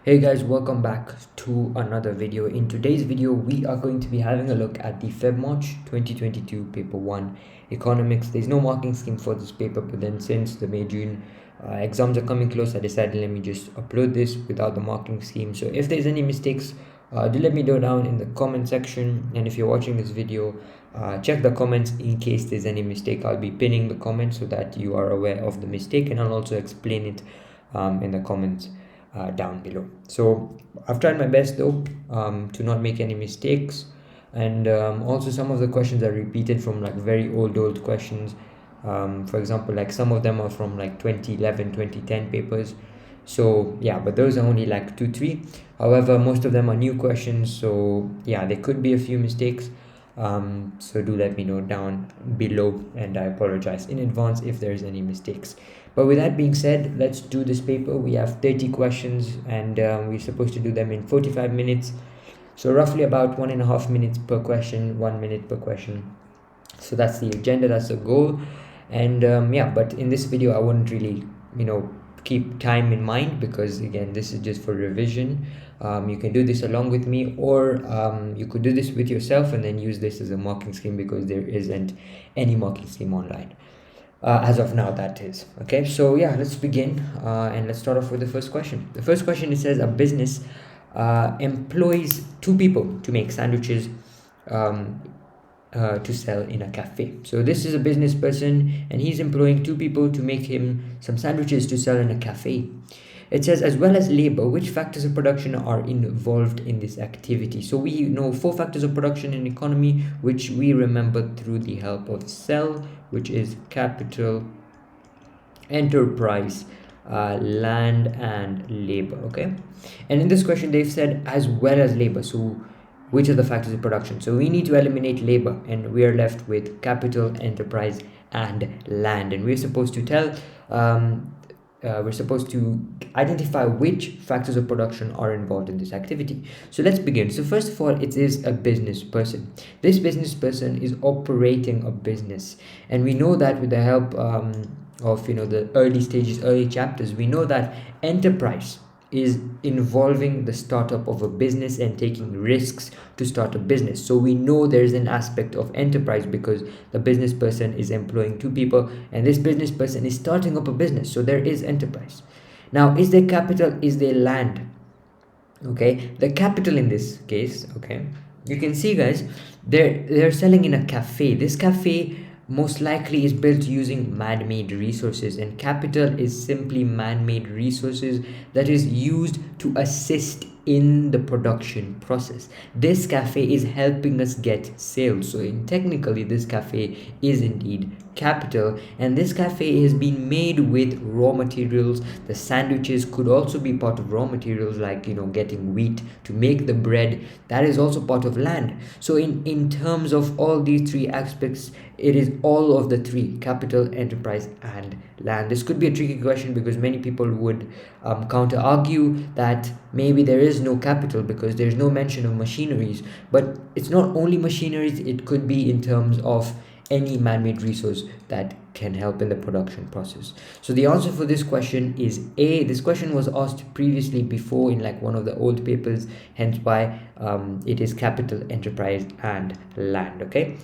Hey guys, welcome back to another video. In today's video, we are going to be having a look at the Feb-March 2022 Paper 1 Economics. There's no marking scheme for this paper, but then since the May-June exams are coming close, I decided let me just upload this without the marking scheme. So if there's any mistakes, do let me know down in the comment section. And if you're watching this video, check the comments in case there's any mistake. I'll be pinning the comments so that you are aware of the mistake, and I'll also explain it in the comments down below. So I've tried my best though to not make any mistakes, and also some of the questions are repeated from like very old questions. For example, like some of them are from like 2011 2010 papers. So yeah, but those are only like 2-3. However, most of them are new questions, so yeah, there could be a few mistakes. So do let me know down below, and I apologize in advance if there's any mistakes. But with that being said, let's do this paper. We have 30 questions, and we're supposed to do them in 45 minutes, so roughly about 1.5 minutes per question, 1 minute per question. So that's the agenda, that's the goal. And yeah, but in this video I wouldn't really keep time in mind, because again, this is just for revision. You can do this along with me, or you could do this with yourself and then use this as a marking scheme, because there isn't any marking scheme online as of now, that is. Okay, so yeah, let's begin, and let's start off with the first question. The first question, it says a business employs 2 people to make sandwiches to sell in a cafe. So this is a business person, and he's employing 2 people to make him some sandwiches to sell in a cafe. It says, as well as labor, which factors of production are involved in this activity? So we know 4 factors of production in economy, which we remember through the help of CEL, which is capital, enterprise, land, and labor. Okay, and in this question they've said as well as labor. So which are the factors of production? So we need to eliminate labor, and we are left with capital, enterprise, and land, and we're supposed to tell we're supposed to identify which factors of production are involved in this activity. So let's begin. So first of all, it is a business person. This business person is operating a business, and we know that with the help of the early stages, early chapters, we know that enterprise is involving the startup of a business and taking risks to start a business. So we know there's an aspect of enterprise, because the business person is employing 2 people, and this business person is starting up a business. So there is enterprise. Now, is there capital? Is there land? Okay, the capital in this case, okay, you can see, guys, they're selling in a cafe. This cafe most likely is built using man-made resources, and capital is simply man-made resources that is used to assist in the production process. This cafe is helping us get sales, so technically this cafe is indeed capital, and this cafe has been made with raw materials. The sandwiches could also be part of raw materials, like getting wheat to make the bread. That is also part of land. So in terms of all these 3 aspects, it is all of the 3: capital, enterprise, and land. This could be a tricky question, because many people would counter argue that maybe there is no capital because there's no mention of machineries. But it's not only machineries, it could be in terms of any man-made resource that can help in the production process. So the answer for this question is A. This question was asked previously before in like one of the old papers, hence why it is capital, enterprise, and land. Okay,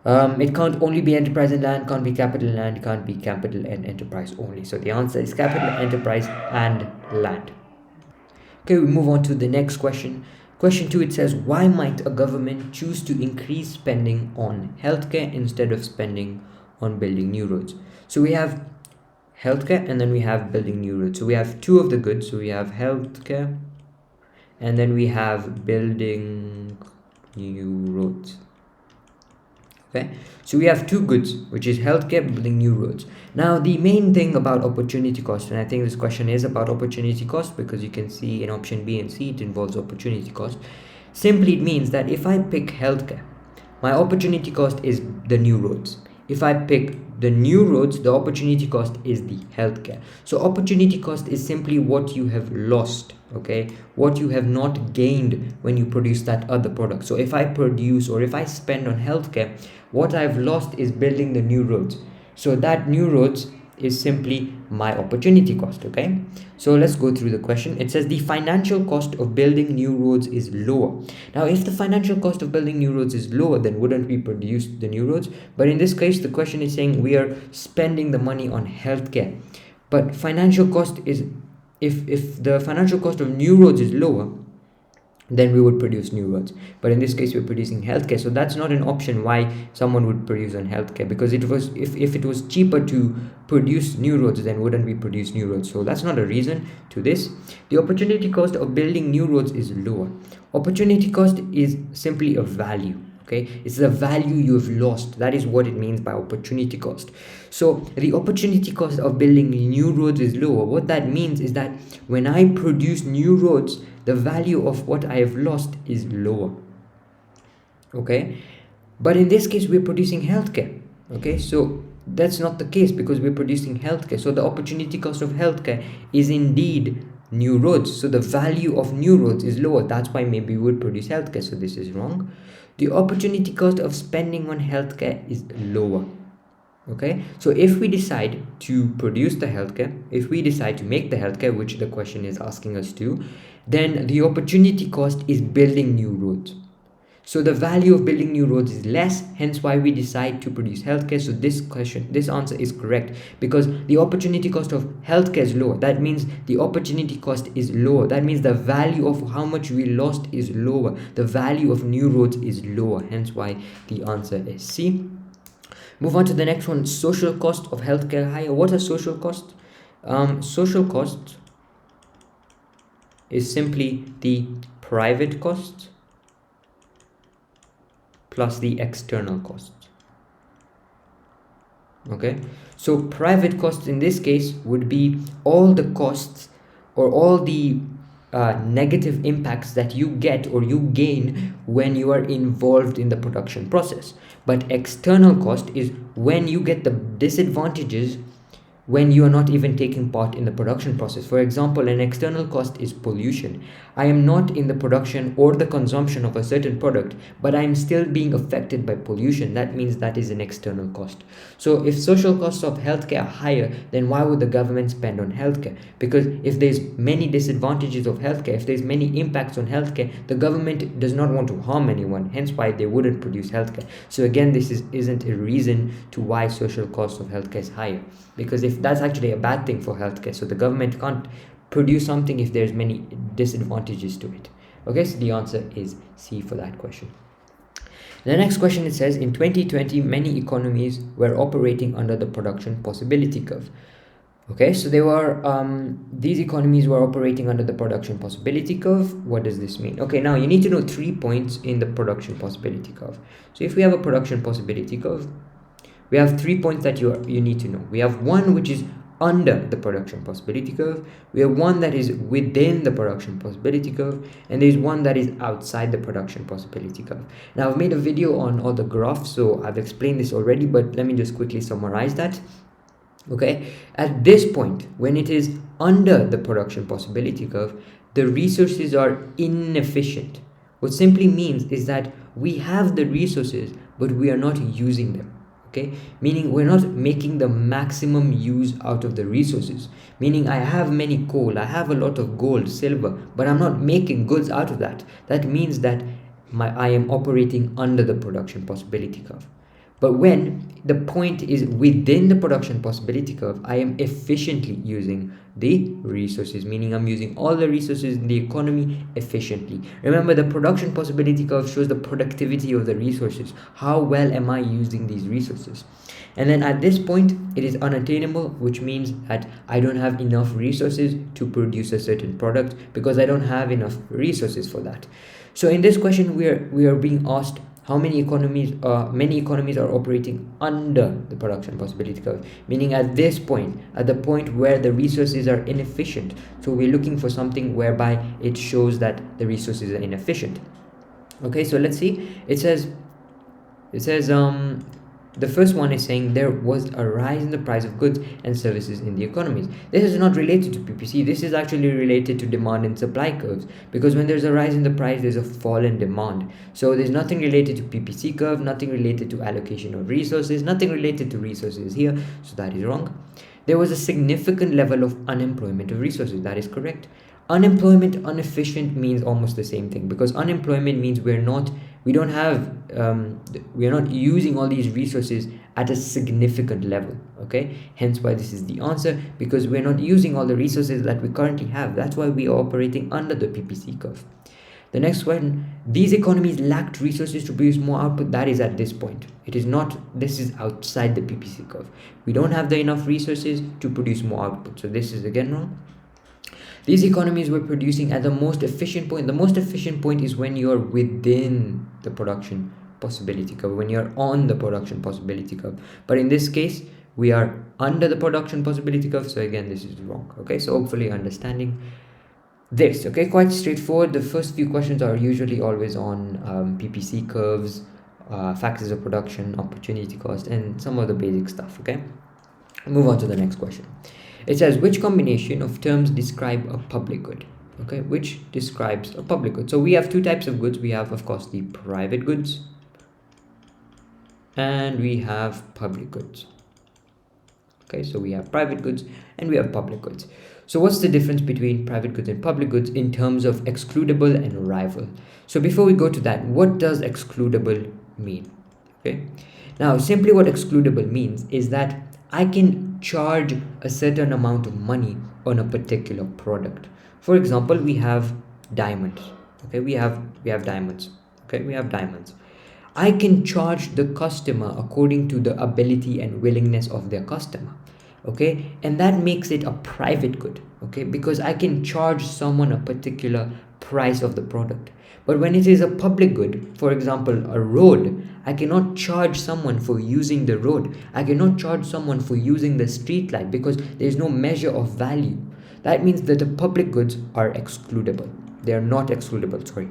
it can't only be enterprise and land, can't be capital and land, can't be capital and enterprise only. So the answer is capital, enterprise, and land. Okay, we move on to the next question. Question 2, it says, why might a government choose to increase spending on healthcare instead of spending on building new roads? So we have healthcare, and then we have building new roads. So we have 2 of the goods. So we have healthcare, and then we have building new roads. Okay, so we have 2 goods, which is healthcare, building new roads. Now, the main thing about opportunity cost, and I think this question is about opportunity cost, because you can see in option B and C it involves opportunity cost. Simply, it means that if I pick healthcare, my opportunity cost is the new roads. If I pick the new roads, the opportunity cost is the healthcare. So opportunity cost is simply what you have lost, okay, what you have not gained when you produce that other product. So if I produce, or if I spend on healthcare, what I've lost is building the new roads. So that new roads is simply my opportunity cost. Okay, so let's go through the question. It says the financial cost of building new roads is lower. Now if the financial cost of building new roads is lower, then wouldn't we produce the new roads? But in this case the question is saying we are spending the money on healthcare, but financial cost is, if the financial cost of new roads is lower, then we would produce new roads. But in this case we're producing healthcare, so that's not an option why someone would produce on healthcare, because it was, if it was cheaper to produce new roads, then wouldn't we produce new roads? So that's not a reason to this. The opportunity cost of building new roads is lower. Opportunity cost is simply a value. Okay, it's the value you have lost. That is what it means by opportunity cost. So the opportunity cost of building new roads is lower. What that means is that when I produce new roads, the value of what I have lost is lower. Okay, but in this case we're producing healthcare. Okay, so that's not the case because we're producing healthcare. So the opportunity cost of healthcare is indeed new roads. So the value of new roads is lower. That's why maybe we would produce healthcare. So this is wrong. The opportunity cost of spending on healthcare is lower. Okay, so if we decide to produce the healthcare, if we decide to make the healthcare, which the question is asking us to, then the opportunity cost is building new roads. So the value of building new roads is less, hence why we decide to produce healthcare. So this answer is correct, because the opportunity cost of healthcare is lower. That means the opportunity cost is lower. That means the value of how much we lost is lower. The value of new roads is lower, hence why the answer is C. Move on to the next one. Social cost of healthcare higher. What are social costs? Social cost is simply the private cost plus the external cost. Okay, so private costs in this case would be all the costs or all the negative impacts that you get or you gain when you are involved in the production process. But external cost is when you get the disadvantages when you are not even taking part in the production process. For example, an external cost is pollution. I am not in the production or the consumption of a certain product, but I am still being affected by pollution. That means that is an external cost. So if social costs of healthcare are higher, then why would the government spend on healthcare? Because if there's many disadvantages of healthcare, if there's many impacts on healthcare, the government does not want to harm anyone, hence why they wouldn't produce healthcare. So again, this isn't a reason to why social costs of healthcare is higher, because if that's actually a bad thing for healthcare, so the government can't produce something if there's many disadvantages to it. Okay, so the answer is C for that question. The next question, it says in 2020 many economies were operating under the production possibility curve. Okay, so they were these economies were operating under the production possibility curve. What does this mean? Okay, now you need to know 3 points in the production possibility curve. So if we have a production possibility curve, we have 3 points that you need to know. We have one which is under the production possibility curve, we have one that is within the production possibility curve, and there's one that is outside the production possibility curve. Now I've made a video on all the graphs, so I've explained this already, but let me just quickly summarize that. Okay, at this point, when it is under the production possibility curve, the resources are inefficient. What simply means is that we have the resources, but we are not using them. Okay, meaning we're not making the maximum use out of the resources. Meaning I have many coal, I have a lot of gold, silver, but I'm not making goods out of that. That means that I am operating under the production possibility curve. But when the point is within the production possibility curve, I am efficiently using the resources, meaning I'm using all the resources in the economy efficiently. Remember, the production possibility curve shows the productivity of the resources. How well am I using these resources? And then at this point, it is unattainable, which means that I don't have enough resources to produce a certain product because I don't have enough resources for that. So in this question, we are being asked how many economies are operating under the production possibility curve, meaning at this point, at the point where the resources are inefficient. So we're looking for something whereby it shows that the resources are inefficient. Okay, so let's see. It says the first one is saying there was a rise in the price of goods and services in the economies. This is not related to PPC. This is actually related to demand and supply curves, because when there's a rise in the price, there's a fall in demand. So there's nothing related to PPC curve, nothing related to allocation of resources, nothing related to resources here. So that is wrong. there was a significant level of unemployment of resources. That is correct. Unemployment, inefficient means almost the same thing, because unemployment means we don't have we are not using all these resources at a significant level. Okay, hence why this is the answer, because we're not using all the resources that we currently have. That's why we are operating under the PPC curve. The next one, these economies lacked resources to produce more output. That is at this point. It is not, this is outside the PPC curve. We don't have the enough resources to produce more output. So this is again wrong. These economies were producing at the most efficient point. The most efficient point is when you're within the production possibility curve, when you're on the production possibility curve. But in this case, we are under the production possibility curve. So again, this is wrong. Okay, so hopefully understanding this. Okay, quite straightforward. The first few questions are usually always on PPC curves, factors of production, opportunity cost, and some of the basic stuff. Okay, move on to the next question. It says, which combination of terms describe a public good? Okay, which describes a public good? So we have two types of goods. We have, of course, the private goods, and we have public goods. Okay, so we have private goods and we have public goods. So what's the difference between private goods and public goods in terms of excludable and rival? So before we go to that, what does excludable mean? Okay, now simply what excludable means is that I can charge a certain amount of money on a particular product. For example, we have diamonds. Okay, we have diamonds. Okay, we have diamonds. I can charge the customer according to the ability and willingness of their customer. Okay, and that makes it a private good. Okay, because I can charge someone a particular price of the product. But when it is a public good, for example, a road, I cannot charge someone for using the road. I cannot charge someone for using the street light, because there is no measure of value. That means that the public goods are excludable. They are not excludable, sorry,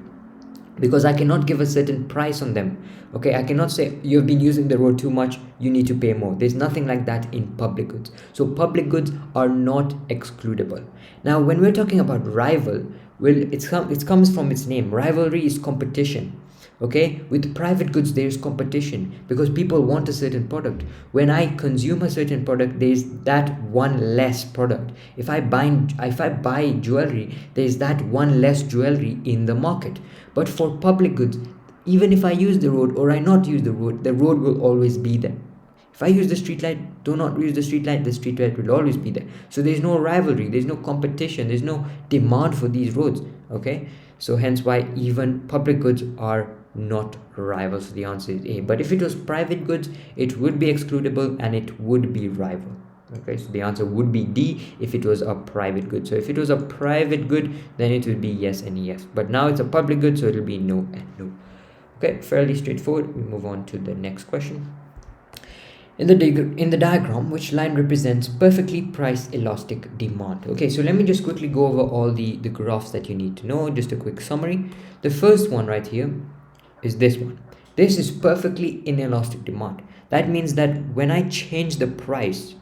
because I cannot give a certain price on them. Okay, I cannot say you've been using the road too much, you need to pay more. There's nothing like that in public goods. So public goods are not excludable. Now, when we're talking about rival, well, it comes from its name. Rivalry is competition. Okay, with private goods there is competition because people want a certain product. When I consume a certain product, there is that one less product. If I buy jewelry, there is that one less jewelry in the market. But for public goods, even if I use the road or I not use the road will always be there. If I use the street light, do not use the street light will always be there. So there's no rivalry, there's no competition, there's no demand for these roads. Okay, so hence why even public goods are not rivals. So the answer is A. But if it was private goods, it would be excludable and it would be rival. Okay, so the answer would be D if it was a private good. So if it was a private good, then it would be yes and yes. But now it's a public good, so it'll be no and no. Okay, fairly straightforward. We move on to the next question. In the diagram, which line represents perfectly price elastic demand? Okay, so let me just quickly go over all the graphs that you need to know. Just a quick summary. The first one right here is this one. This is perfectly inelastic demand. That means that when I change the price,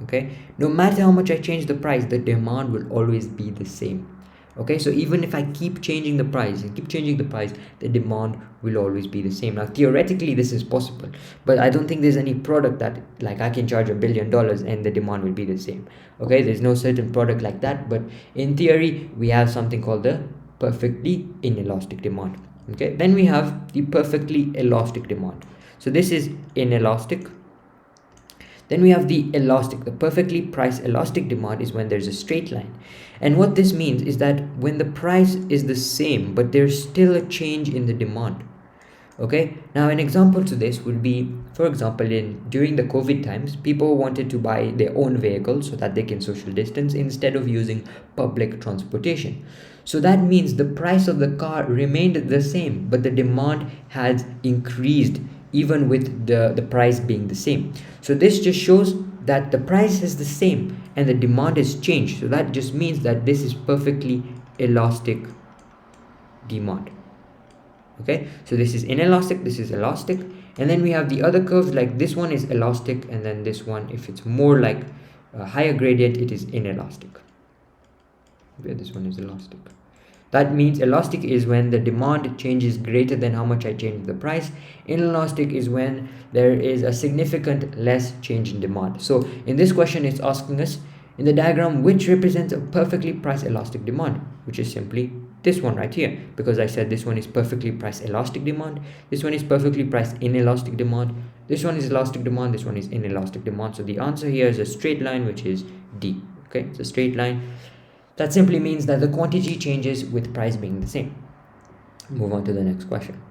okay, no matter how much I change the price, the demand will always be the same. Okay, so even if I keep changing the price and keep changing the price, the demand will always be the same. Now theoretically this is possible, but I don't think there's any product that like I can charge $1 billion and the demand will be the same. Okay, there's no certain product like that, but in theory we have something called the perfectly inelastic demand. Okay, then we have the perfectly elastic demand. So this is inelastic. Then we have the elastic. The perfectly price elastic demand is when there's a straight line. And what this means is that when the price is the same, but there's still a change in the demand. Okay, now an example to this would be, for example, during the COVID times, people wanted to buy their own vehicle so that they can social distance instead of using public transportation. So that means the price of the car remained the same, but the demand has increased even with the price being the same. So this just shows that the price is the same and the demand has changed. So that just means that this is perfectly elastic demand. Okay, so this is inelastic, this is elastic, and then we have the other curves, like this one is elastic, and then this one, if it's more like a higher gradient, it is inelastic. Okay, this one is elastic. That means elastic is when the demand changes greater than how much I change the price. Inelastic is when there is a significant less change in demand. So in this question, it's asking us in the diagram which represents a perfectly price elastic demand, which is simply this one right here, because I said this one is perfectly price elastic demand, this one is perfectly price inelastic demand, this one is elastic demand, this one is inelastic demand. So the answer here is a straight line, which is D. Okay, it's a straight line. That simply means that the quantity changes with price being the same. Move on to the next question.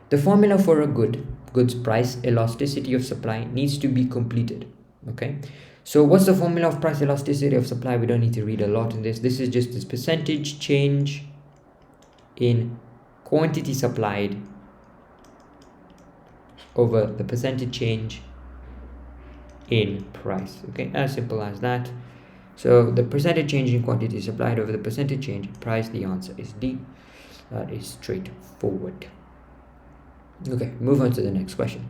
The formula for a goods price elasticity of supply needs to be completed. Okay, so what's the formula of price elasticity of supply? We don't need to read a lot in this. This is just this percentage change in quantity supplied over the percentage change in price. Okay, as simple as that. So the percentage change in quantity supplied over the percentage change in price, the answer is D. That is straightforward. Okay, move on to the next question.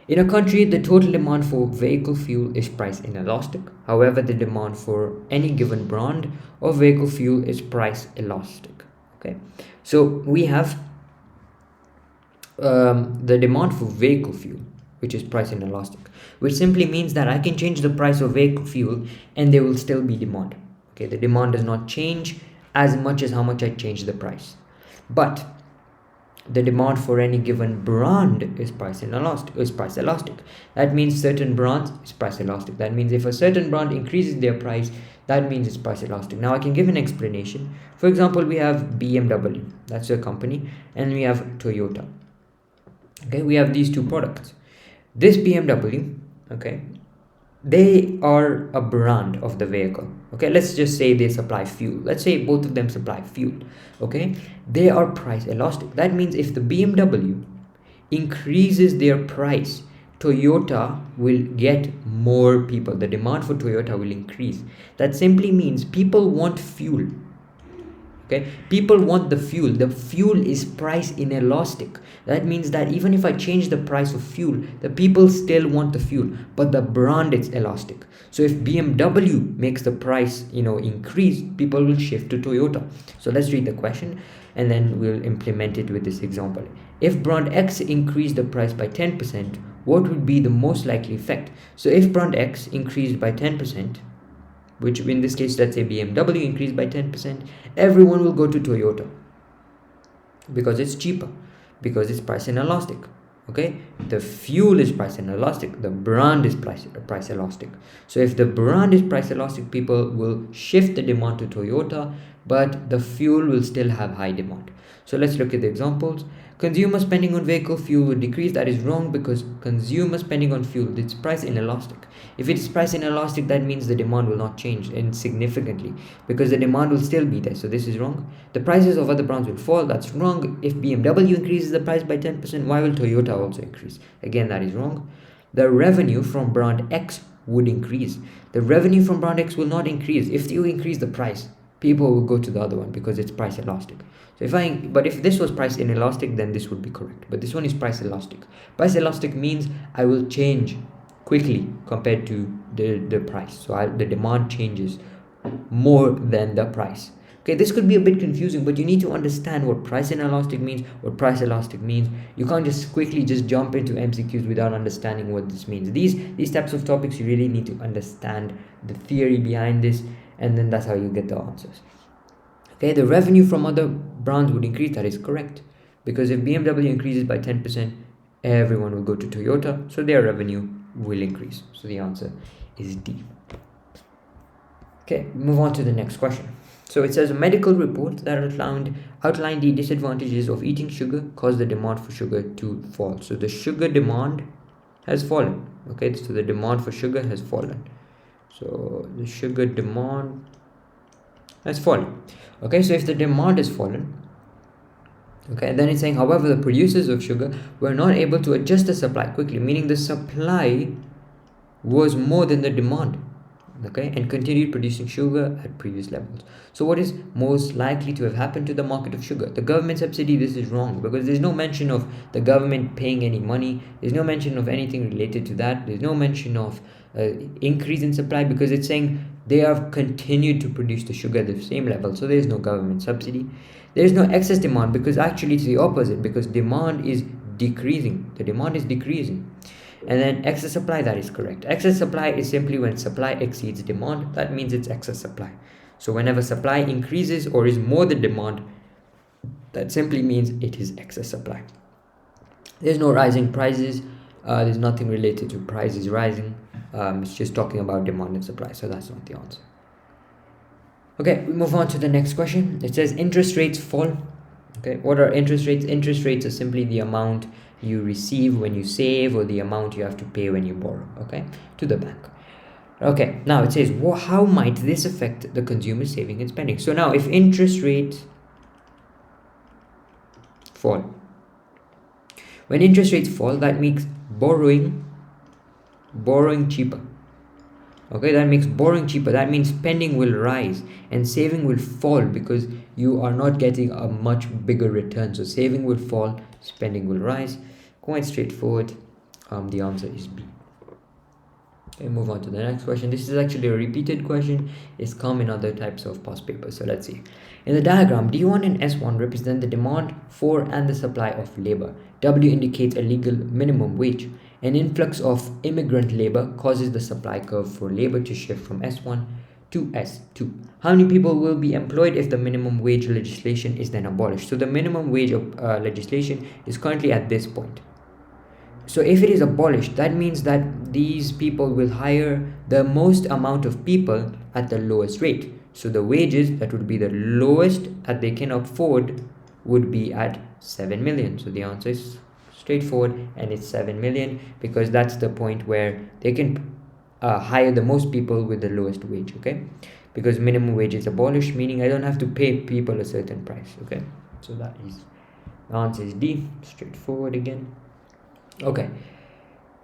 In a country, the total demand for vehicle fuel is price inelastic. However, the demand for any given brand of vehicle fuel is price elastic. Okay, so we have the demand for vehicle fuel, which is price inelastic, which simply means that I can change the price of vehicle fuel and there will still be demand. Okay, the demand does not change as much as how much I change the price, but the demand for any given brand is price elastic. That means certain brands is price elastic. That means if a certain brand increases their price, that means it's price elastic. Now I can give an explanation. For example, we have BMW, that's a company, and we have Toyota. Okay, we have these two products. This BMW, okay, they are a brand of the vehicle. Okay, let's just say they supply fuel. Let's say both of them supply fuel. Okay, they are price elastic. That means if the BMW increases their price, Toyota will get more people. The demand for Toyota will increase. That simply means people want fuel. Okay, people want the fuel is price inelastic. That means that even if I change the price of fuel, the people still want the fuel, but the brand is elastic. So if BMW makes the price increase, people will shift to Toyota. So let's read the question and then we'll implement it with this example. If brand X increased the price by 10%, what would be the most likely effect? So if brand X increased by 10%, which in this case, let's say BMW increased by 10%, everyone will go to Toyota because it's cheaper, because it's price inelastic. Okay, the fuel is price inelastic, the brand is price elastic. So if the brand is price elastic, people will shift the demand to Toyota, but the fuel will still have high demand. So let's look at the examples. Consumer spending on vehicle fuel will decrease. That is wrong, because consumer spending on fuel, it's price inelastic. If it's price inelastic, that means the demand will not change insignificantly, because the demand will still be there. So this is wrong. The prices of other brands will fall. That's wrong. If BMW increases the price by 10%, why will Toyota also increase? Again, that is wrong. The revenue from brand X would increase. The revenue from brand X will not increase. If you increase the price, people will go to the other one because it's price elastic. So if this was price inelastic, then this would be correct. But this one is price elastic. Price elastic means I will change quickly compared to the price. So the demand changes more than the price. Okay, this could be a bit confusing, but you need to understand what price inelastic means, what price elastic means. You can't just quickly jump into MCQs without understanding what this means. These types of topics, you really need to understand the theory behind this, and then that's how you get the answers. Okay, the revenue from other brands would increase. That is correct, because if BMW increases by 10%, everyone will go to Toyota, so their revenue will increase. So the answer is D. Okay, move on to the next question. So it says a medical report that outlined the disadvantages of eating sugar caused the demand for sugar to fall. So the sugar demand has fallen. Okay, so the demand for sugar has fallen. So the sugar demand has fallen. Okay, so if the demand has fallen, okay, and then it's saying, however, the producers of sugar were not able to adjust the supply quickly, meaning the supply was more than the demand. okay, and continued producing sugar at previous levels. So what is most likely to have happened to the market of sugar? The government subsidy, this is wrong, because there's no mention of the government paying any money. There's no mention of anything related to that. There's no mention of increase in supply, because it's saying they have continued to produce the sugar at the same level, so there's no government subsidy. There is no excess demand, because actually it's the opposite, because demand is decreasing. The demand is decreasing. And then excess supply, that is correct. Excess supply is simply when supply exceeds demand. That means it's excess supply. So whenever supply increases or is more than demand, that simply means it is excess supply. There's no rising prices. There's nothing related to prices rising. It's just talking about demand and supply, so that's not the answer. Okay, we move on to the next question. It says interest rates fall. Okay, what are interest rates? Interest rates are simply the amount you receive when you save, or the amount you have to pay when you borrow, okay, to the bank. Okay, now it says, well, how might this affect the consumer saving and spending? So now if interest rates fall, when interest rates fall, that makes borrowing cheaper. Okay, that makes borrowing cheaper. That means spending will rise and saving will fall, because you are not getting a much bigger return. So saving will fall, spending will rise. Quite straightforward. The answer is B. Okay, move on to the next question. This is actually a repeated question. It's come in other types of past papers. So let's see. In the diagram, D1 and S1 represent the demand for and the supply of labor. W indicates a legal minimum wage. An influx of immigrant labor causes the supply curve for labor to shift from S1 to S2. How many people will be employed if the minimum wage legislation is then abolished? So the minimum wage legislation is currently at this point. So if it is abolished, that means that these people will hire the most amount of people at the lowest rate. So the wages that would be the lowest that they can afford would be at 7 million. So the answer is straightforward, and it's 7 million, because that's the point where they can hire the most people with the lowest wage, okay? Because minimum wage is abolished, meaning I don't have to pay people a certain price, okay? So that is, the answer is D, straightforward again. Okay,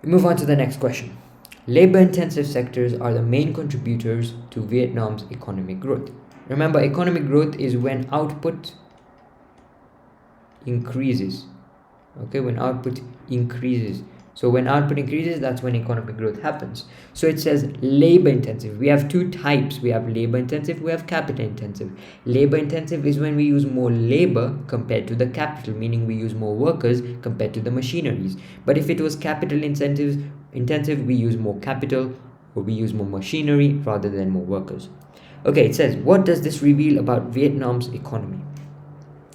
we move on to the next question. Labor-intensive sectors are the main contributors to Vietnam's economic growth. Remember, economic growth is when output increases. Okay, when output increases. So when output increases, that's when economic growth happens. So it says labor intensive. We have two types. We have labor intensive, we have capital intensive. Labor intensive is when we use more labor compared to the capital, meaning we use more workers compared to the machineries. But if it was capital intensive, we use more capital, or we use more machinery rather than more workers. Okay, it says, what does this reveal about Vietnam's economy?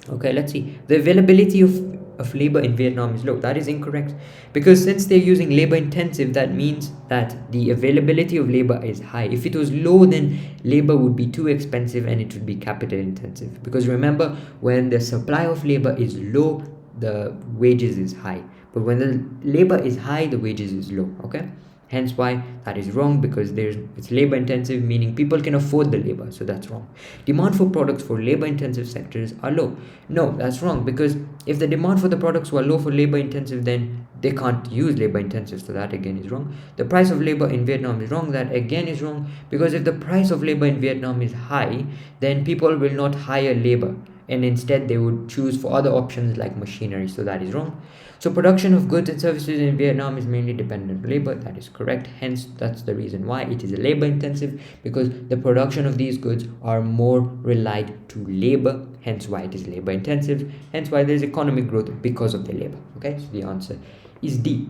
Okay, let's see. The availability of labor in Vietnam is low. That is incorrect, because since they're using labor intensive, that means that the availability of labor is high. If it was low, then labor would be too expensive and it would be capital intensive, because remember, when the supply of labor is low, the wages is high, but when the labor is high, the wages is low. Okay, hence why that is wrong, because it's labor intensive, meaning people can afford the labor, so that's wrong. Demand for products for labor intensive sectors are low. No, that's wrong, because if the demand for the products were low for labor intensive, then they can't use labor intensive, so that again is wrong. The price of labor in Vietnam is wrong. That again is wrong, because if the price of labor in Vietnam is high, then people will not hire labor, and instead they would choose for other options like machinery, so that is wrong. So production of goods and services in Vietnam is mainly dependent on labor. That is correct. Hence, that's the reason why it is labor intensive, because the production of these goods are more relied to labor. Hence why it is labor intensive. Hence why there is economic growth, because of the labor. Okay, so the answer is D.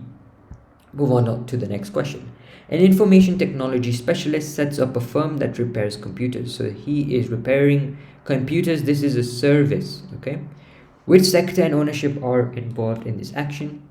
Move on to the next question. An information technology specialist sets up a firm that repairs computers. So he is repairing computers. This is a service. Okay. Which sector and ownership are involved in this action?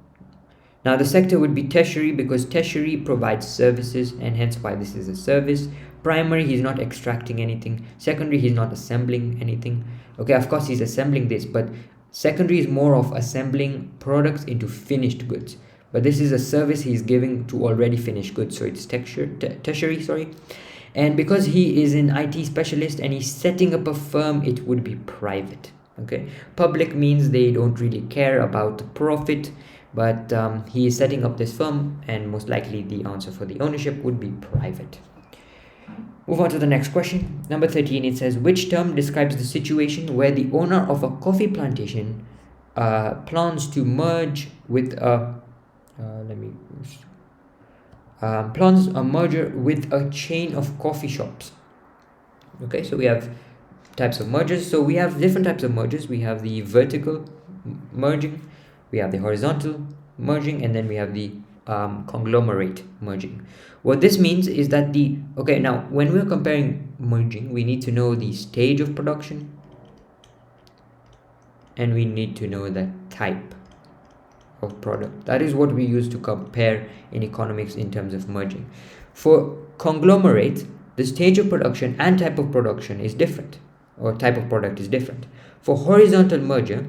Now the sector would be tertiary, because tertiary provides services, and hence why this is a service. Primary, he's not extracting anything. Secondary, he's not assembling anything. Okay, of course he's assembling this, but secondary is more of assembling products into finished goods. But this is a service he's giving to already finished goods, so it's tertiary, sorry. And because he is an IT specialist and he's setting up a firm, it would be private. Okay, public means they don't really care about the profit, but he is setting up this firm, and most likely the answer for the ownership would be private. Move on to the next question. Number 13, it says, which term describes the situation where the owner of a coffee plantation plans to merge with a plans a merger with a chain of coffee shops. Okay, so we have types of mergers. So we have different types of mergers. We have the vertical merging, we have the horizontal merging, and then we have the conglomerate merging. What this means is that now when we're comparing merging, we need to know the stage of production and we need to know the type of product. That is what we use to compare in economics in terms of merging. For conglomerate, the stage of production and type of production is different, or type of product is different. For horizontal merger,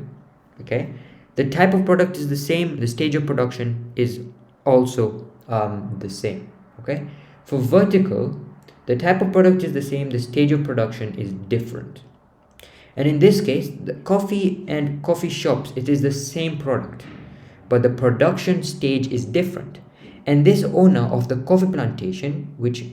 okay, the type of product is the same, the stage of production is also the same. Okay, for vertical, the type of product is the same, the stage of production is different. And in this case, the coffee and coffee shops, it is the same product, but the production stage is different. And this owner of the coffee plantation, which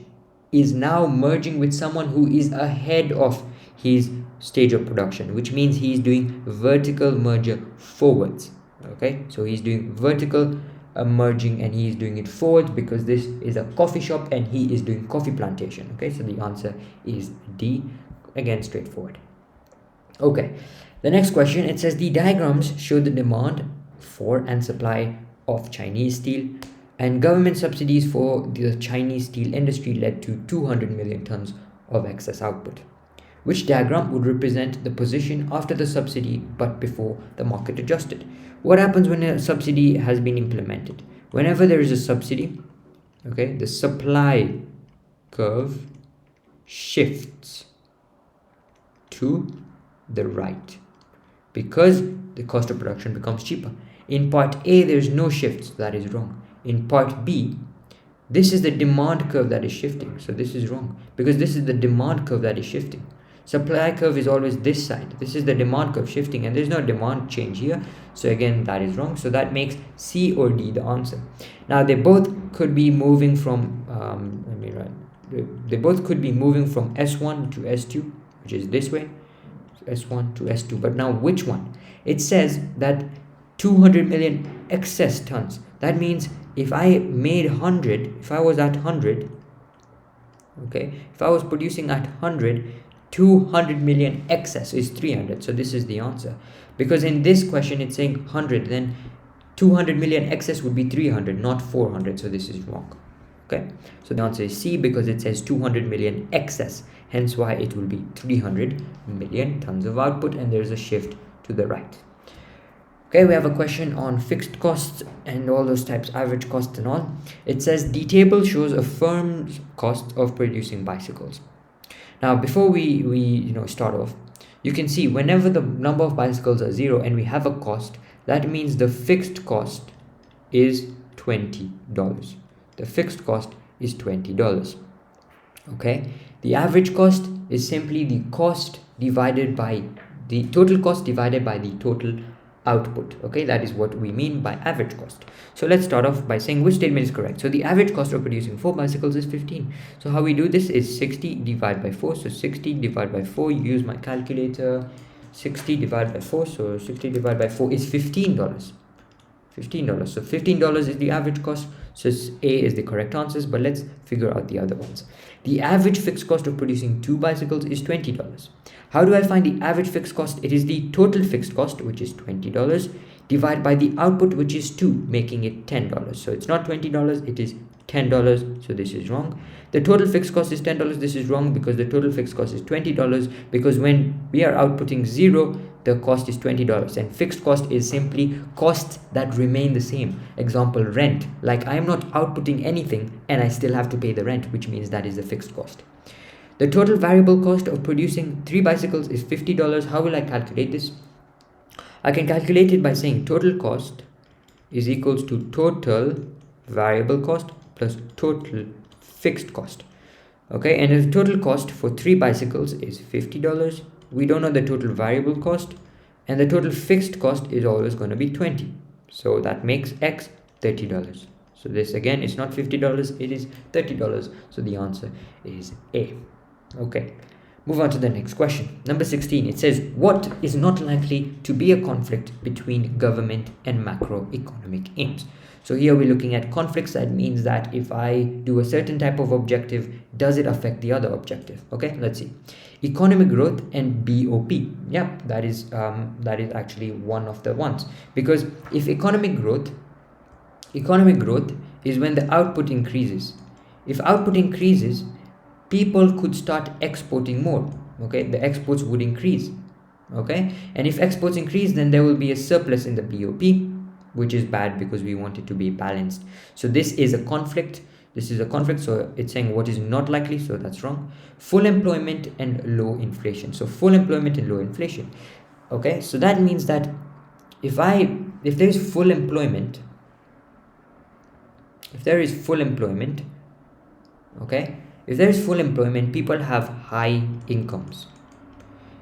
is now merging with someone who is ahead of his stage of production, which means he is doing vertical merger forwards. Okay, so he's doing vertical merging and he is doing it forwards because this is a coffee shop and he is doing coffee plantation. Okay, so the answer is D. Again, straightforward. Okay, the next question, it says the diagrams show the demand for and supply of Chinese steel, and government subsidies for the Chinese steel industry led to 200 million tons of excess output. Which diagram would represent the position after the subsidy but before the market adjusted? What happens when a subsidy has been implemented? Whenever there is a subsidy, okay, the supply curve shifts to the right because the cost of production becomes cheaper. In part A, there's no shifts, so that is wrong. In part B, this is the demand curve that is shifting, so this is wrong because this is the demand curve that is shifting. Supply curve is always this side. This is the demand curve shifting and there's no demand change here. So again, that is wrong. So that makes C or D the answer. Now they both could be moving from, they both could be moving from S1 to S2, which is this way, S1 to S2. But now which one? It says that 200 million excess tons. That means if I made 100, if I was at 100, okay, if I was producing at 100, 200 million excess is 300. So this is the answer, because in this question it's saying 100, then 200 million excess would be 300, not 400. So this is wrong. Okay, so the answer is C because it says 200 million excess, hence why it will be 300 million tons of output, and there's a shift to the right. Okay, we have a question on fixed costs and all those types, average costs and all. It says the table shows a firm's cost of producing bicycles. Now before we start off, you can see whenever the number of bicycles are 0 and we have a cost, that means the fixed cost is $20. The fixed cost is $20. Okay, the average cost is simply the cost divided by the total cost divided by the total output. Okay, that is what we mean by average cost. So let's start off by saying which statement is correct. So the average cost of producing 4 bicycles is 15. So how we do this is 60 divided by 4. So 60 divided by 4, you use my calculator, 60 divided by 4, so 60 divided by 4 is $15. $15. So $15 is the average cost. So A is the correct answers, but let's figure out the other ones. The average fixed cost of producing 2 bicycles is $20. How do I find the average fixed cost? It is the total fixed cost, which is $20, divided by the output, which is 2, making it $10. So it's not $20, it is $10. So this is wrong. The total fixed cost is $10. This is wrong because the total fixed cost is $20, because when we are outputting 0, the cost is $20, and fixed cost is simply costs that remain the same. Example, rent. Like I am not outputting anything and I still have to pay the rent, which means that is the fixed cost. The total variable cost of producing 3 bicycles is $50. How will I calculate this? I can calculate it by saying total cost is equals to total variable cost plus total fixed cost. Okay, and the total cost for 3 bicycles is $50. We don't know the total variable cost, and the total fixed cost is always going to be 20. So that makes X $30. So this again is not $50, it is $30. So the answer is A. Okay, move on to the next question. Number 16, it says, what is not likely to be a conflict between government and macroeconomic aims? So here we're looking at conflicts. That means that if I do a certain type of objective, does it affect the other objective? Okay, let's see. Economic growth and BOP. Yeah, that is actually one of the ones, because if economic growth is when the output increases. If output increases, people could start exporting more. Okay, the exports would increase. Okay, and if exports increase, then there will be a surplus in the BOP, which is bad because we want it to be balanced. So this is a conflict. So it's saying what is not likely, so that's wrong. Full employment and low inflation. So full employment and low inflation. Okay, so that means that if there is full employment, okay, if there is full employment, people have high incomes.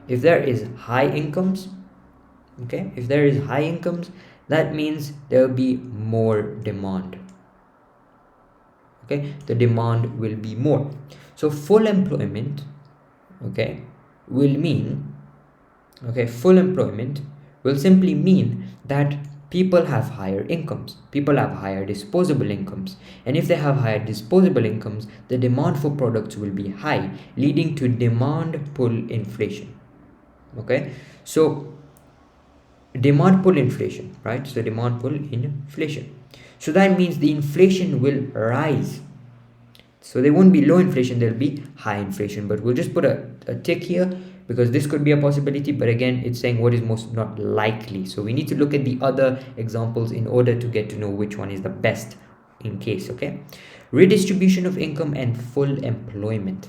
If there is high incomes, that means there will be more demand. Okay, the demand will be more. So full employment, will mean, full employment will simply mean that people have higher incomes, people have higher disposable incomes, and if they have higher disposable incomes, the demand for products will be high, leading to demand pull inflation. Okay, so demand pull inflation, right? So demand pull inflation. So that means the inflation will rise. So there won't be low inflation, there'll be high inflation. But we'll just put a tick here because this could be a possibility. But again, it's saying what is most not likely. So we need to look at the other examples in order to get to know which one is the best in case. Okay, redistribution of income and full employment.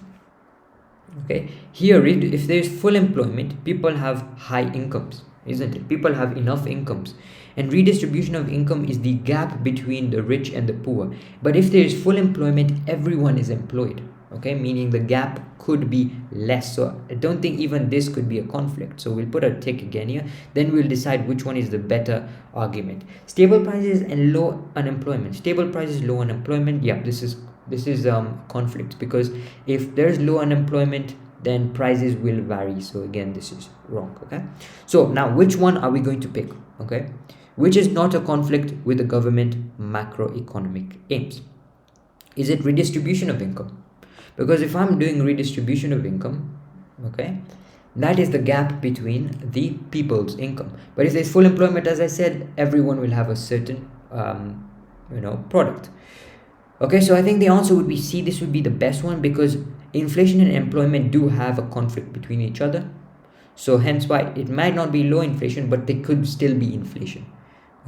Okay, here if there is full employment, people have high incomes, isn't it? People have enough incomes, and redistribution of income is the gap between the rich and the poor. But if there is full employment, everyone is employed. Okay, meaning the gap could be less. So I don't think even this could be a conflict. So we'll put a tick again here, then we'll decide which one is the better argument. Stable prices and low unemployment. Stable prices, low unemployment. Yeah, this is conflict, because if there's low unemployment, then prices will vary. So again, this is wrong. Okay, so now which one are we going to pick? Okay, which is not a conflict with the government macroeconomic aims? Is it redistribution of income? Because if I'm doing redistribution of income, okay, that is the gap between the people's income. But if there's full employment, as I said, everyone will have a certain product. Okay, so I think the answer would be C. This would be the best one, because inflation and employment do have a conflict between each other. So hence why it might not be low inflation, but there could still be inflation.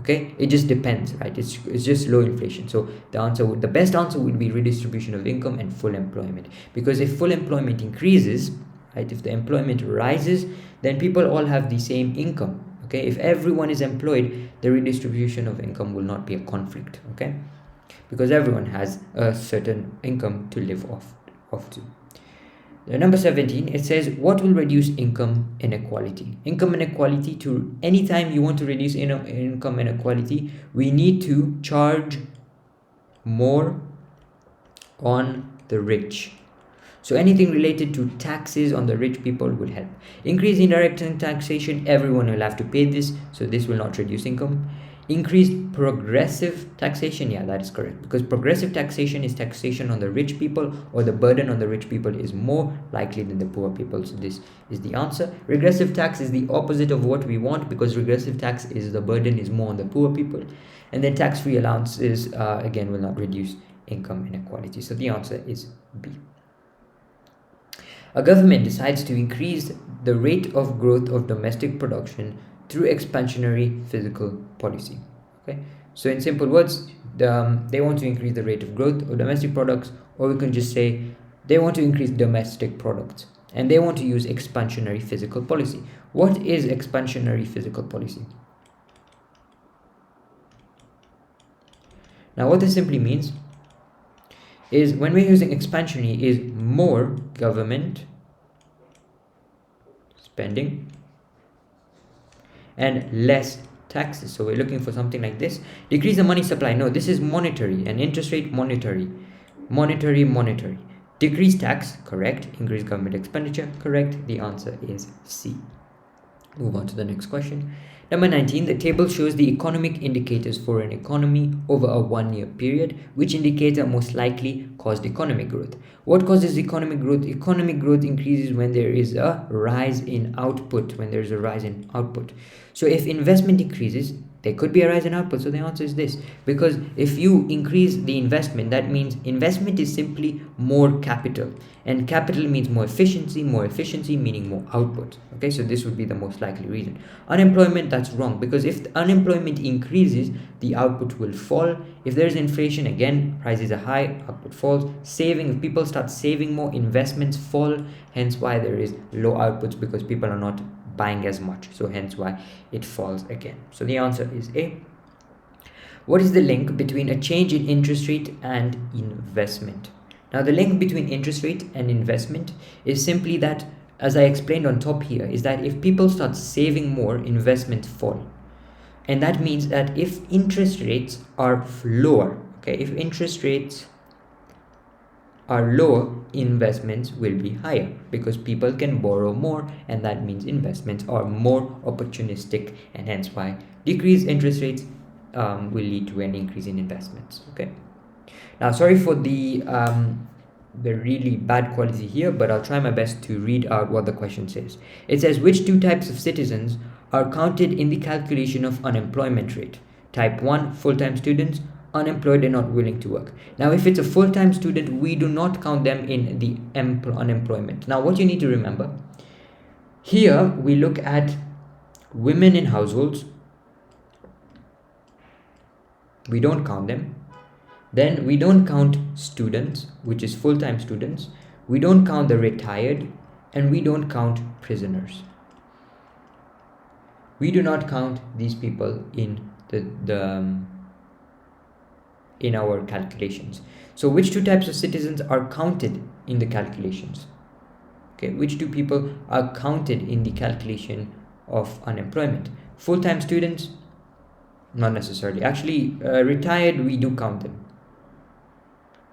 Okay, it just depends, right? It's just low inflation. So the best answer would be redistribution of income and full employment, because if full employment increases, right, if the employment rises, then people all have the same income. Okay, if everyone is employed, the redistribution of income will not be a conflict. Okay, because everyone has a certain income to live off to. Number 17, it says, what will reduce income inequality? Income inequality, to anytime you want to reduce income inequality, we need to charge more on the rich. So anything related to taxes on the rich people will help. Increase indirect taxation, everyone will have to pay this, so this will not reduce income. Increased progressive taxation, yeah, that is correct, because progressive taxation is taxation on the rich people, or the burden on the rich people is more likely than the poor people. So this is the answer. Regressive tax is the opposite of what we want, because regressive tax is the burden is more on the poor people. And then tax-free allowances again will not reduce income inequality. So the answer is B. A government decides to increase the rate of growth of domestic production through expansionary fiscal policy. Okay, so in simple words, they want to increase the rate of growth of domestic products, or we can just say they want to increase domestic products and they want to use expansionary fiscal policy. What is expansionary fiscal policy? Now what this simply means is, when we're using expansionary, is more government spending and less taxes. So we're looking for something like this. Decrease the money supply. No, this is monetary. And interest rate, monetary. Monetary. Decrease tax, correct. Increase government expenditure, correct. The answer is C. Move on to the next question. Number 19, the table shows the economic indicators for an economy over a 1-year period. Which indicator most likely caused economic growth? What causes economic growth? Economic growth increases when there is a rise in output. So if investment increases, there could be a rise in output. So the answer is this. Because if you increase the investment, that means investment is simply more capital. And capital means more efficiency meaning more output. Okay, so this would be the most likely reason. Unemployment, that's wrong, because if the unemployment increases, the output will fall. If there is inflation, again, prices are high, output falls. Saving, if people start saving more, investments fall, hence why there is low outputs, because people are not buying as much, so hence why it falls again. So the answer is A. What is the link between a change in interest rate and investment? Now, the link between interest rate and investment is simply that, as I explained on top here, is that if people start saving more, investments fall. And that means that if interest rates are lower, okay, if interest rates are lower, investments will be higher, because people can borrow more, and that means investments are more opportunistic, and hence why decreased interest rates will lead to an increase in investments. Okay, now sorry for the really bad quality here, but I'll try my best to read out what the question says. It says, which two types of citizens are counted in the calculation of unemployment rate? Type 1, full-time students, unemployed and not willing to work. Now, if it's a full-time student, we do not count them in the unemployment. Now, what you need to remember, here we look at women in households. We don't count them. Then we don't count students, which is full-time students. We don't count the retired, and we don't count prisoners. We do not count these people in in our calculations. So which two types of citizens are counted in the calculations? Okay, which two people are counted in the calculation of unemployment? Full-time students, not necessarily. Actually, retired, we do count them.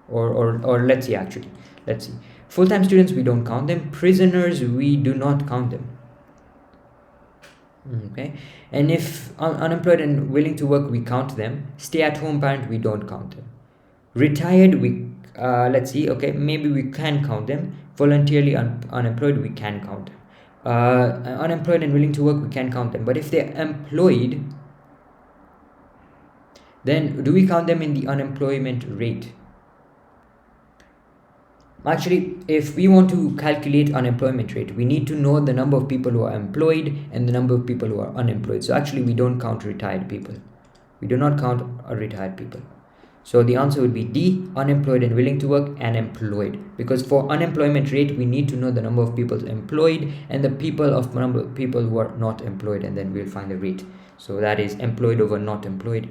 Or let's see. Full-time students, we don't count them. Prisoners, we do not count them. Okay, and if unemployed and willing to work, we count them. Stay-at-home parent, we don't count them. Retired, we let's see. Okay, maybe we can count them. Voluntarily unemployed, we can count them. Unemployed and willing to work, we can count them. But if they're employed, then do we count them in the unemployment rate? Actually, if we want to calculate unemployment rate, we need to know the number of people who are employed and the number of people who are unemployed. So actually, we don't count retired people. We do not count retired people. So the answer would be D, unemployed and willing to work, and employed. Because for unemployment rate, we need to know the number of people employed and the number of people who are not employed, and then we'll find the rate. So that is employed over not employed,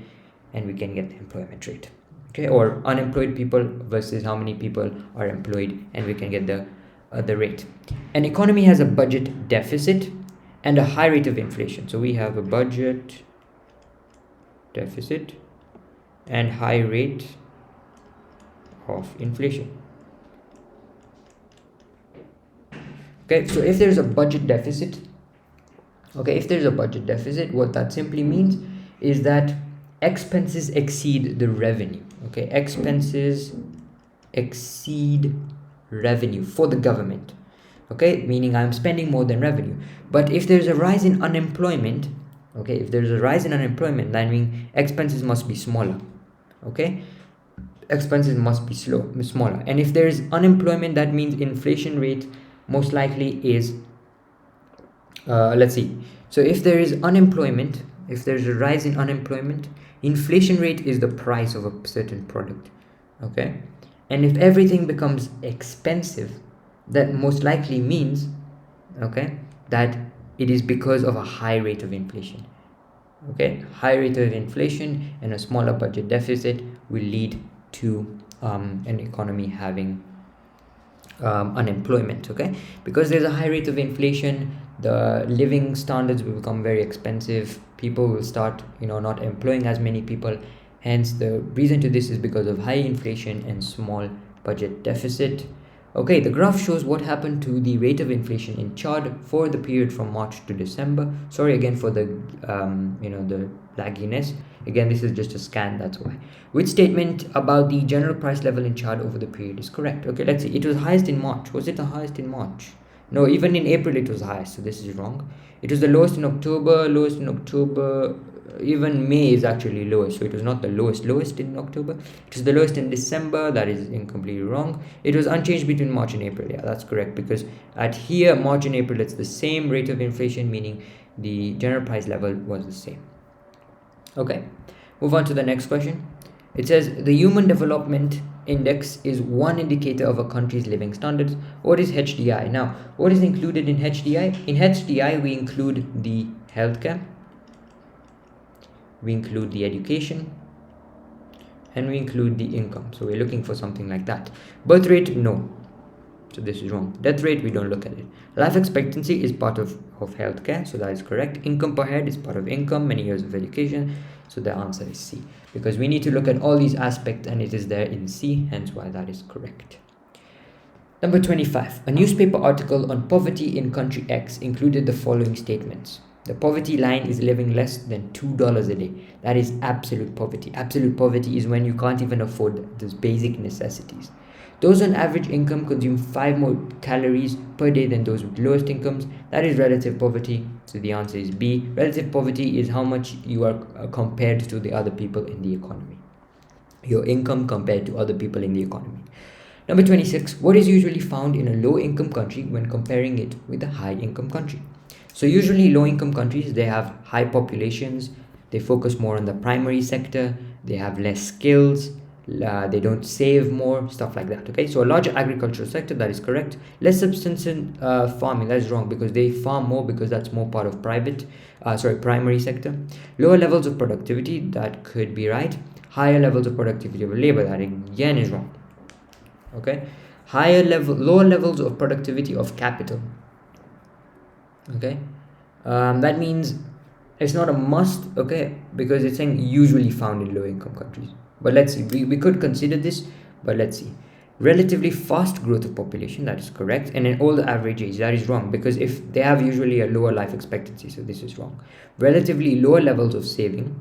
and we can get the employment rate. Okay, or unemployed people versus how many people are employed, and we can get the rate. An economy has a budget deficit and a high rate of inflation. So we have a budget deficit and high rate of inflation. Okay, so if there's a budget deficit, what that simply means is that expenses exceed the revenue. Okay, expenses exceed revenue for the government. Okay, meaning I'm spending more than revenue. But if there's a rise in unemployment, that means expenses must be smaller. Okay, expenses must be smaller. And if there is unemployment, that means inflation rate most likely is let's see. So if there is unemployment, if there's a rise in unemployment, inflation rate is the price of a certain product. Okay, and if everything becomes expensive, that most likely means, okay, that it is because of a high rate of inflation. Okay, high rate of inflation and a smaller budget deficit will lead to an economy having unemployment. Okay, because there's a high rate of inflation, the living standards will become very expensive. People will start, not employing as many people. Hence, the reason to this is because of high inflation and small budget deficit. Okay, the graph shows what happened to the rate of inflation in Chad for the period from March to December. Sorry again for the the lagginess. Again, this is just a scan, that's why. Which statement about the general price level in Chad over the period is correct? Okay, let's see. It was highest in March. Was it the highest in March? No, even in April it was highest, so this is wrong. It was the lowest in October. Even May is actually lowest, so it was not the lowest in October. It was the lowest in December. That is completely wrong. It was unchanged between March and April. Yeah, that's correct, because at here March and April it's the same rate of inflation, meaning the general price level was the same. Okay, move on to the next question. It says the Human Development Index is one indicator of a country's living standards. What is HDI? Now, what is included in HDI? In HDI, we include the healthcare, we include the education, and we include the income. So we're looking for something like that. Birth rate, no. So this is wrong. Death rate, we don't look at it. Life expectancy is part of healthcare, so that is correct. Income per head is part of income, many years of education. So the answer is C, because we need to look at all these aspects and it is there in C, hence why that is correct. Number 25. A newspaper article on poverty in country X included the following statements. The poverty line is living less than $2 a day. That is absolute poverty. Absolute poverty is when you can't even afford those basic necessities. Those on average income consume 5 more calories per day than those with lowest incomes. That is relative poverty. So the answer is B. Relative poverty is how much you are compared to the other people in the economy. Your income compared to other people in the economy. Number 26. What is usually found in a low-income country when comparing it with a high-income country? So usually low-income countries, they have high populations. They focus more on the primary sector. They have less skills. They don't save more, stuff like that. Okay, so a larger agricultural sector, that is correct. Less substance in farming, that is wrong, because they farm more, because that's more part of primary sector. Lower levels of productivity, that could be right. Higher levels of productivity of labor, that again is wrong. Okay, lower levels of productivity of capital. Okay, that means it's not a must, okay, because it's saying usually found in low income countries. But let's see, we could consider this, but let's see. Relatively fast growth of population, that is correct. And an older average age, that is wrong, because if they have usually a lower life expectancy, so this is wrong. Relatively lower levels of saving,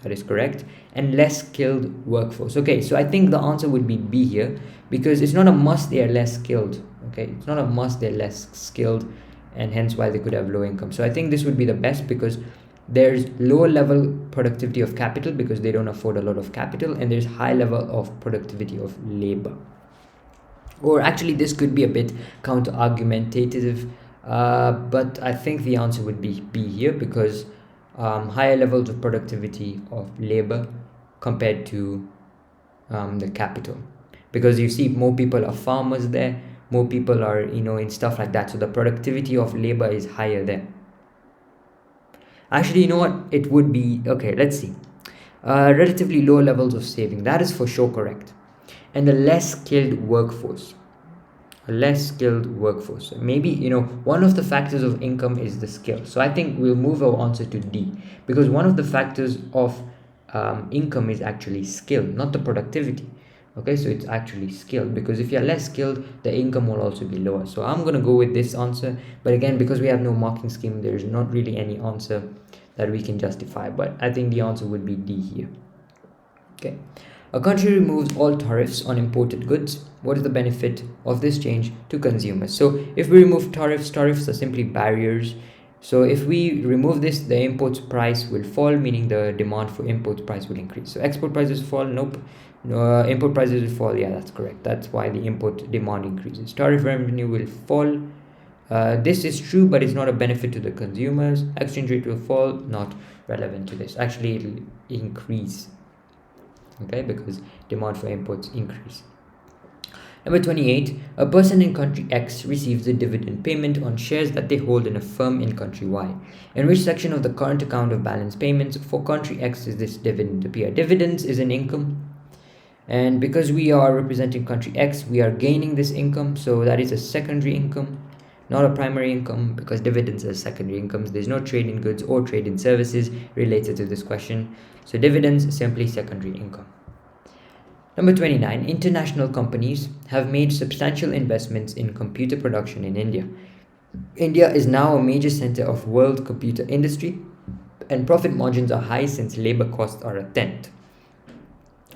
that is correct. And less skilled workforce. Okay, so I think the answer would be B here, because it's not a must they are less skilled. Okay, it's not a must they're less skilled, and hence why they could have low income. So I think this would be the best, because there's lower level productivity of capital because they don't afford a lot of capital, and there's high level of productivity of labor. Or actually this could be a bit counter argumentative, but I think the answer would be B here, because higher levels of productivity of labor compared to the capital, because you see more people are farmers there, more people are in stuff like that, so the productivity of labor is higher there. Actually, you know what, it would be, okay, let's see. Relatively low levels of saving, that is for sure correct. And the less skilled workforce, maybe one of the factors of income is the skill. So I think we'll move our answer to D, because one of the factors of income is actually skill, not the productivity. Okay, so it's actually skilled, because if you're less skilled, the income will also be lower. So I'm going to go with this answer, but again, because we have no marking scheme, there's not really any answer that we can justify, but I think the answer would be D here. Okay, a country removes all tariffs on imported goods. What is the benefit of this change to consumers? So if we remove tariffs are simply barriers. So if we remove this, the imports price will fall, meaning the demand for imports price will increase. So export prices fall, nope. Import prices will fall, yeah, that's correct. That's why the import demand increases. Tariff revenue will fall. This is true, but it's not a benefit to the consumers. Exchange rate will fall, not relevant to this. Actually, it will increase, okay, because demand for imports increase. Number 28, a person in country X receives a dividend payment on shares that they hold in a firm in country Y. In which section of the current account of balance payments for country X does this dividend appear? Dividends is an income, and because we are representing country X, we are gaining this income, so that is a secondary income. not a primary income because dividends are secondary incomes. There's no trade in goods or trade in services related to this question. So dividends is simply secondary income. Number 29, international companies have made substantial investments in computer production in India. India is now a major center of world computer industry, and profit margins are high since labor costs are a tenth.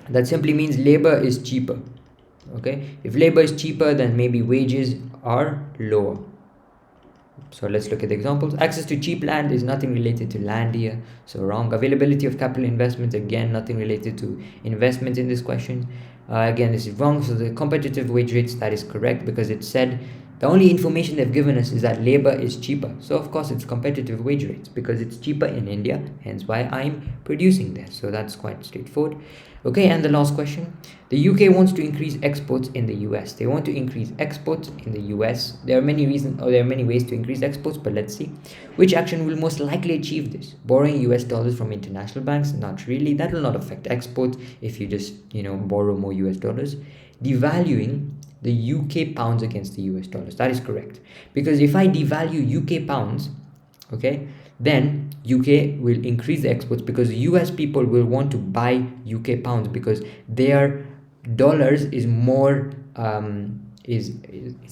That simply means labor is cheaper. Okay, if labor is cheaper, then maybe wages are lower. So let's look at the examples. Access to cheap land is nothing related to land here, so wrong. Availability of capital investments, again nothing related to investment in this question. Again, this is wrong. So the competitive wage rates, that is correct, because it said the only information they've given us is that labor is cheaper. So of course it's competitive wage rates because it's cheaper in India, hence why I'm producing there. So that's quite straightforward. Okay, and the last question. The UK wants to increase exports in the US. They want to increase exports in the US. There are many reasons, or there are many ways to increase exports, but let's see. Which action will most likely achieve this? Borrowing US dollars from international banks? Not really. That will not affect exports if you just, borrow more US dollars. Devaluing the UK pounds against the US dollars. That is correct. Because if I devalue UK pounds, okay, then UK will increase the exports because US people will want to buy UK pounds because their dollars is more is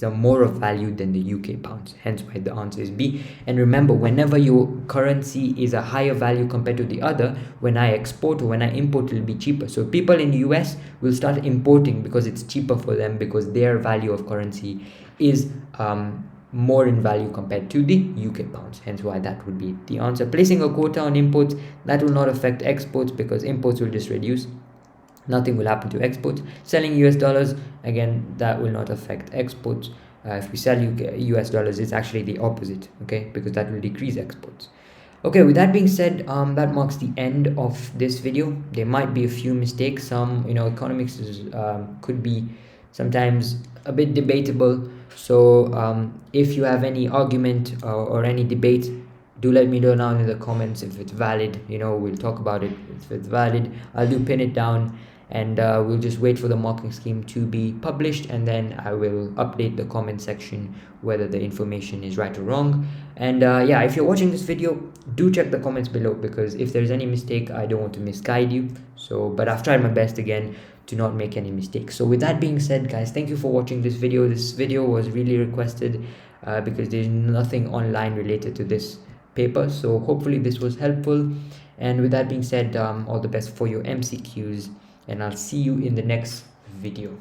a more of value than the UK pounds, hence why the answer is B. And remember, whenever your currency is a higher value compared to the other, when I export or when I import, it will be cheaper. So people in the US will start importing because it's cheaper for them because their value of currency is more in value compared to the UK pounds, hence why that would be the answer. Placing a quota on imports, that will not affect exports because imports will just reduce. Nothing will happen to exports. Selling US dollars, again, that will not affect exports. If we sell US dollars, it's actually the opposite, okay, because that will decrease exports. Okay, with that being said, that marks the end of this video. There might be a few mistakes. Some, economics is, could be sometimes a bit debatable. So if you have any argument or any debate, do let me know down in the comments if it's valid. We'll talk about it. If it's valid, I'll pin it down, and we'll just wait for the marking scheme to be published, and then I will update the comment section whether the information is right or wrong. And yeah, if you're watching this video, do check the comments below, because if there's any mistake, I don't want to misguide you. But I've tried my best again to not make any mistakes. So with that being said, guys, thank you for watching this video. This video was really requested because there's nothing online related to this paper, so hopefully this was helpful. And with that being said, all the best for your MCQs, and I'll see you in the next video.